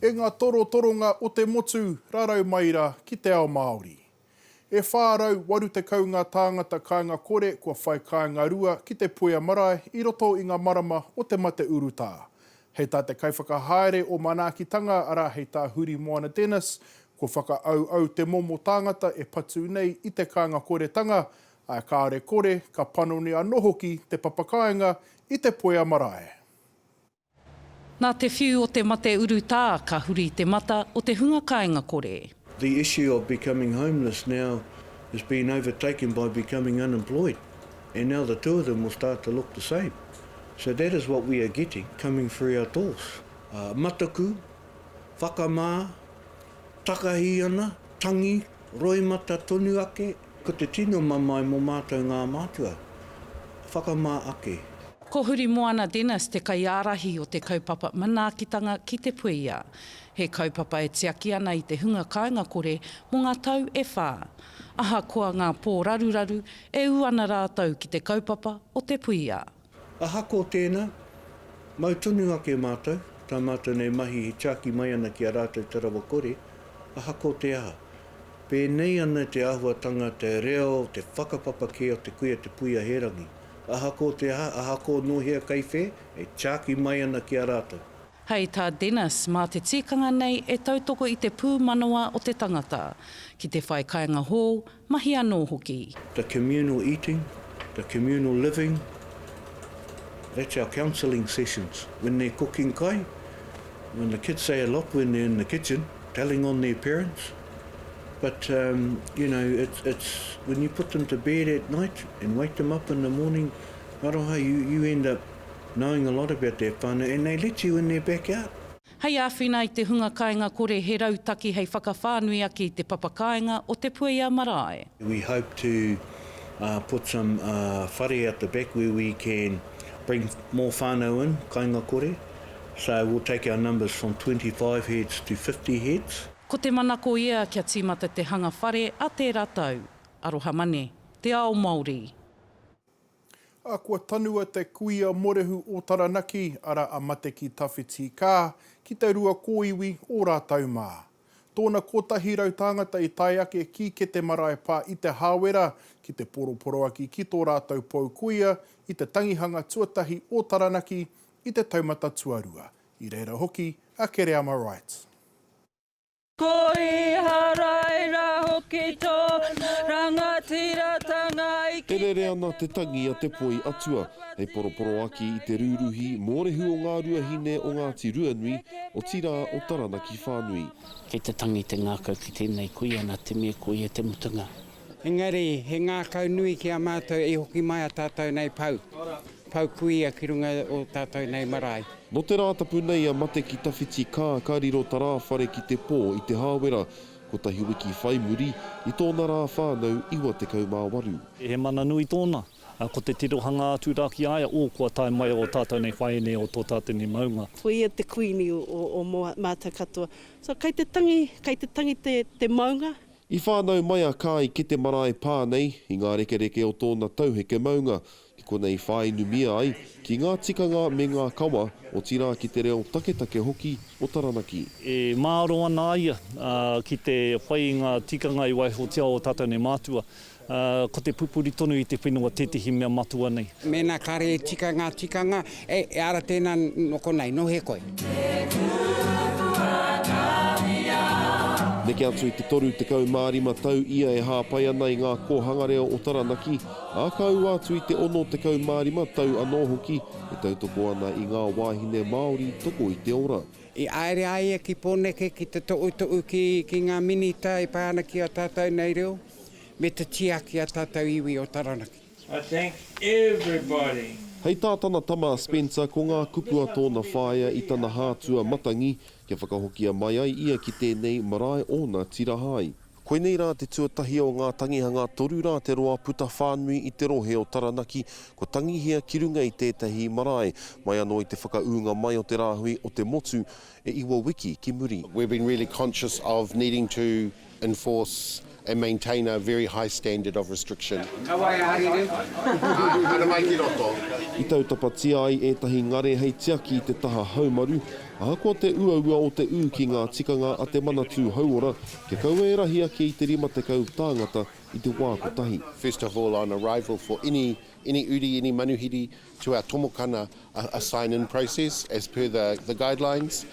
E ngā toro-toronga o te motu rarau maira ki te ao Māori. E whārau waru te kau ngā tāngata kāinga kore kua whai kāinga rua ki te puea marae i roto i ngā marama o te mate urutā. Hei tā te kaiwhakahaere o manaakitanga ara hei tā Huri Moana Dennis, kua whakaau te momo tāngata e patu nei i te kāinga kore tanga, ai kāre kore ka panonia nohoki te papakainga i te puea marae. Nā te whiu o te mate urutā ka huri te mata o te hunga kāinga kore. The issue of becoming homeless now has been overtaken by becoming unemployed. And now the two of them will start to look the same. So that is what we are getting coming through our doors. Mataku, whakamā, takahiana, tangi, roimata tonu ake, ko te tino mamai mo mātou ngā mātua. Whakamā ake. Ko Huri Moana Dennis te kaiārahi o te kaupapa manaakitanga ki te puea. He kaupapa e tiaki ana i te hunga kāinga kore mō ngā tau e whā. Aha koa ngā pō raruraru e uana rātau ki te kaupapa o te puea. Aha ko tēnā, mau tonu ake mātou, tā mātou nei mahi he tiaki mai ana ki a rātou te rawa kore, aha ko te aha. Pēnei ana te āhuatanga, te reo, te whakapapa ke o te kuia te puea herangi. Aha ko te aha ko nohea kaiwhe, e tiaki mai ana ki a rātou. Hei tā Dennis, mā te tikanga nei e tautoko i te pūmanawa o te tangata. Ki te whai kāinga hō, mahi anō hoki. The communal eating, the communal living, that's our counselling sessions. When they're cooking kai, when the kids say a lot when they're in the kitchen, telling on their parents. But, you know, it's when you put them to bed at night and wake them up in the morning, aroha, you end up knowing a lot about their whānau, and they let you in their backyard. Hei āwhina i te hunga kāinga kore he rautaki hei whakawhānui aki te papakainga o te puea marae. We hope to put some whare at the back where we can bring more whānau in, kāinga kore. So we'll take our numbers from 25 heads to 50 heads. Ko te manako ia kia tīmata te hanga whare a te rātau. Aroha mane, te ao Māori. A kua tanua te kuia morehu o Taranaki ara a mate ki tawhiti kā ki te rua kōiwi o rātau mā. Tōna kotahi rau tāngata i tai ake ki ke te marae pā i te hāwera ki te poroporo aki ki tō rātau pou kuia i te tangihanga tuatahi o Taranaki i te taumata tuarua. I reira hoki, a Kereama Rights. Ko i harai ra hoki tō rangatira tanga i ki... Te ana te tangi a te poi atua, hei poroporo aki i te rūruhi mōrehu o ngā ruahine o Ngāti Ruanui o tira o Taranaki whānui. Kei te tangi te ngākau ki tēnei kuia na te mea kuia te mutunga. Engari, he ngākau nui ki a mātou e hoki mai a tātou nei pau. Pau kuia ki runga o tātou nei marae. No te rātapu nei a mate ki tawhiti kā kariro tarā whare ki te pō i te hāwera, ko tahi wiki whai muri i tōna rā whānau iwa te kaumāwaru. He mana nui tōna, ko te tirohanga atu rāki aia o kua tai mai o tātou nei whaene o tō tātou nei maunga. Puia te kuini o mātou katoa. So kei te tangi te maunga. I whānau mai a kā i ki te marae pānei, i ngā rekereke o tōna tauheke maunga, ki konei whainu mia ai, ki ngā tikanga me ngā kawa o tira ki te reo taketake hoki o Taranaki. E māro ana ia ki te whai ngā tikanga i waihotia o tātou nei mātua, ko te pupuri tonu i te whenua tētihi mea matua nei. Mēnā kare tikanga, e ara tēnā noko nei, no he koe. Neke atu i te toru te kaumārima tau ia e hāpai ana i ngā kōhangareo o Taranaki, a kau atu i te ono te kaumārima tau anō hoki e tautoko ana i ngā wāhine Māori toko i te ora. I aere aia ki pōneke ki te toʻu ki ngā minita i pāna ki a tātou nei reo, me te tiaki a tātou iwi o Taranaki. I thank everybody. Hei tātana tama Spencer ko ngā kupua tōna whāia i tana hātua matangi, kia whakahokia mai ai ia ki tēnei marae ona tirahai. Koe nei rā te tuatahi o ngā tangihanga toru rā te roa puta whānui i te rohe o Taranaki, ko tangihia ki runga i tētahi marae, mai anō i te whakaunga mai o te rāhui o te motu e iwa wiki ki muri. We've been really conscious of needing to enforce and maintain a very high standard of restriction. I tau tapatia ai ētahi ngare hei tiaki i te taha haumaru, ahakoa te uaua o te ū ki ngā tikanga a te manatū hauora, ke kaua e rahi ake i te rima te kau tāngata i te wā kotahi. First of all, on arrival for any uri, any manuhiri, to our tomokana, a sign-in process as per the guidelines,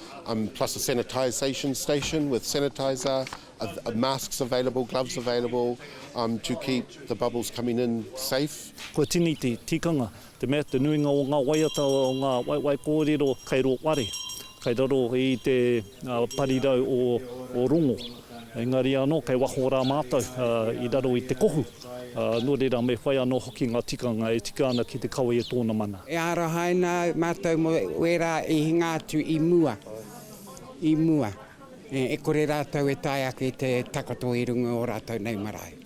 plus a sanitisation station with sanitizer, masks available, gloves available, to keep the bubbles coming in safe. Ko tini te tikanga, te mea te nuinga o ngā waiata o ngā wai kōrero kai ro ware, kai raro i te parirau o rongo. Engari anō, kai waho rā mātou i raro i te kohu. Nō reira me whai anō hoki ngā tikanga e tika ana ki te kawe e tōna mana. E ara haina mātou mo wera e hinga atu i mua. I mua. E kore rātou e tai ake te takato i runga o rātou nei marae.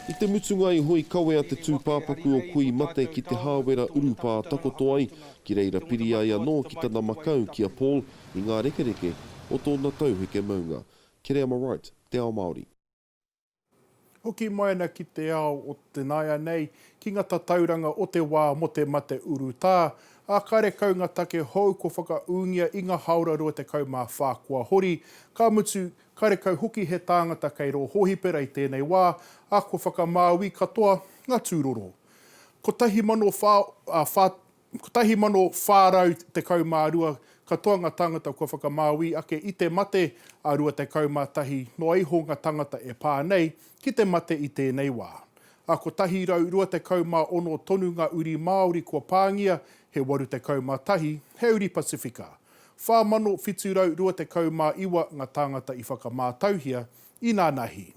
I te mutunga i hoi kawea te tūpāpaku o kui mate ki te hāwera urupā takoto ai, ki reira piri ai anō ki tana makau ki a Paul i ngā rekereke o tōna tauheke maunga. Kere ama right, te ao Māori. Hoki mai ana ki te ao o te naia nei, ki ngata tauranga o te wā mo te mate uru tā, a kare kaunga take hou ko whakaungia i ngā haurarua te kau mā whākua hori, ka mutu kare kau hoki he tāngata kei ro hohipera i tēnei wā, a ko whakamāui katoa ngā tūroro. Ko tahi mano whārau te kau mā rua, katoa ngā tangata ko whakamāui ake i te mate a rua te kau mā tahi no aiho ngā tangata e pā nei ki te mate i tēnei wā. A ko tahi rau rua te kau mā ono tonu ngā uri Māori kua pāngia, he waru te kau mā tahi, he uri Pasifika. Whā mano whitu rau rua te kau mā iwa ngā tangata i whakamātauhia i nā nahi.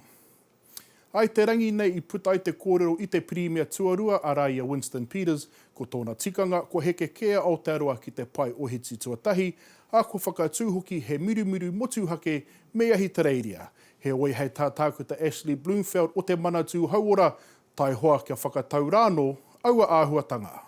Ai te rangi nei i puta i te kōrero i te Premier Tuarua a Raia Winston Peters, ko tōna tikanga, ko heke kea Aotearoa ki te pai ohiti tuatahi, a ko whakatūhoki he mirumiru motuhake me ahi tareiria. He oi hei tātākuta Ashley Bloomfield o te manatū hauora, tai hoa kia whakatau rāno, aua āhuatanga.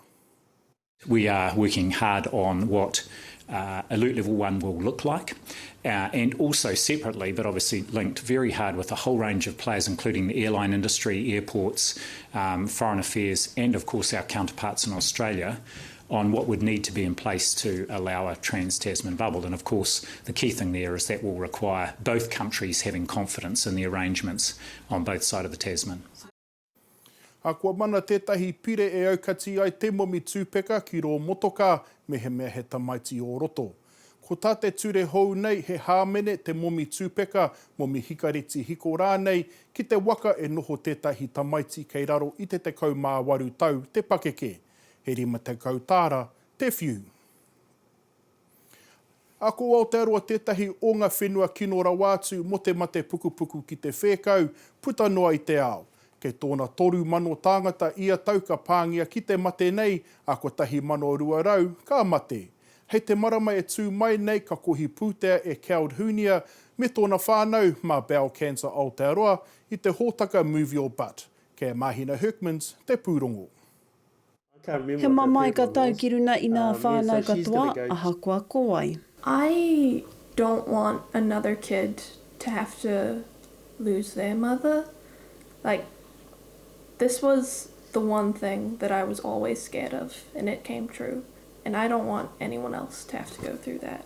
We are working hard on what Alert Level 1 will look like, and also separately, but obviously linked very hard with a whole range of players, including the airline industry, airports, foreign affairs, and of course our counterparts in Australia, on what would need to be in place to allow a trans-Tasman bubble. And of course, the key thing there is that will require both countries having confidence in the arrangements on both sides of the Tasman. A kua mana tētahi pire e aukati ai te momi tūpeka ki ro motoka me he mea he tamaiti o roto. Ko tā te ture hou nei he hāmene te momi tūpeka, momi hikareti hiko rānei, ki te waka e noho tētahi tamaiti kei raro i te kau mā waru tau te pakeke. He rima te kau tāra, te whiu. A ko Aotearoa tētahi o ngā whenua kino rawātu mo te mate pukupuku ki te whēkau, puta noa i te ao. Kei tōna toru mano tāngata ia tauka pāngia ki te mate nei, a ko tahi mano rua rau, ka mate. Hei te marama e tū mai nei ka kohi pūtea e Caledonia me tōna whānau mā Bowel Cancer Aotearoa i te hōtaka Move Your Butt. Kei Mahina Herkmans, te pūrongo. He mamai ka tau ki runa i nā whānau katoa, aha kua kowai. I don't want another kid to have to lose their mother. Like, this was the one thing that I was always scared of, and it came true. And I don't want anyone else to have to go through that.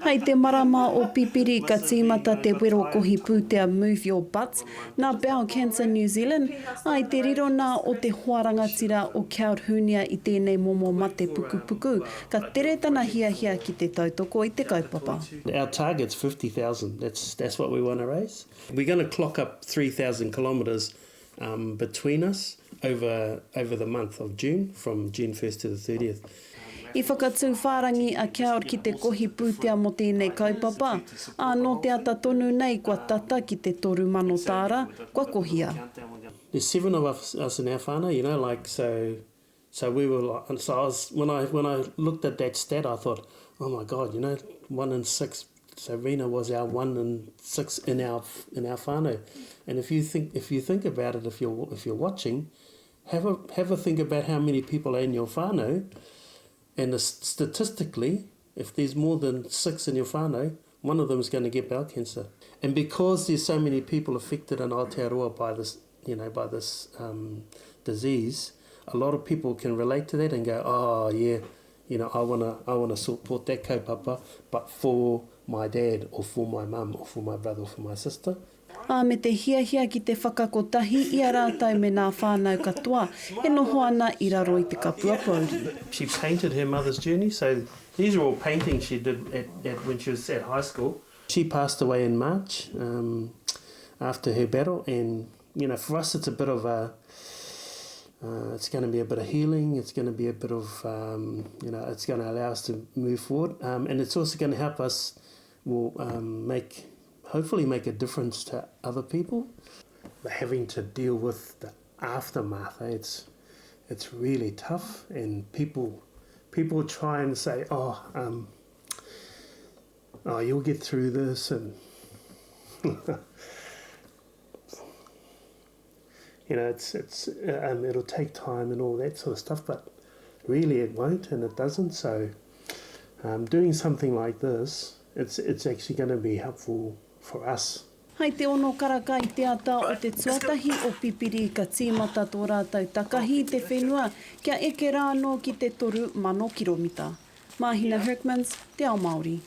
Hei te marama o pipiri ka tīmata te wero kohi pūtea Move Your Butts, nā Bowel Cancer New Zealand, ai te riro nā o te hoarangatira o Caledonia i tēnei momo mate pukupuku, ka tere tana hiahia ki te tautoko i te kaupapa. Our target's 50,000, that's what we want to raise. We're going to clock up 3,000 kilometres between us over the month of June, from June 1st to the 30th. I whakatū whārangi a kia ora ki te kohi pūtea mo tēnei kaupapa, a no te ata tonu nei kua tata ki te toru mano tāra, kua kohia. There's 7 of us in our whānau, you know, like, so we were like, and so I was, when I looked at that stat, I thought, oh my God, you know, 1 in 6, so Rena was our 1 in 6 in our whānau. And if you think about it, if you're watching, have a think about how many people are in your whānau. And statistically, if there's more than 6 in your whānau, one of them is going to get bowel cancer. And because there's so many people affected in Aotearoa by this, by this disease, a lot of people can relate to that and go, oh yeah, I wanna support that kaupapa, but for my dad or for my mum or for my brother or for my sister. Me te hiahia ki te whakakotahi i a rātou me nā whānau katoa, e noho ana I raro I te kapua pauri. She painted her mother's journey, so these are all paintings she did when she was at high school. She passed away in March after her battle, and for us it's a bit of a, it's going to be a bit of healing, it's going to be a bit of, it's going to allow us to move forward, and it's also going to help us hopefully make a difference to other people. But having to deal with the aftermath, it's really tough, and people try and say, oh, you'll get through this, and it'll take time and all that sort of stuff, but really it won't, and it doesn't. So doing something like this, it's actually going to be helpful for us. Hei te ono karaka I te ata o te tuatahi o pipiri ka tīmata tō rātou takahi te whenua kia eke rāno ki te 3 kilomita. Mahina Herkmans, Te Ao Māori.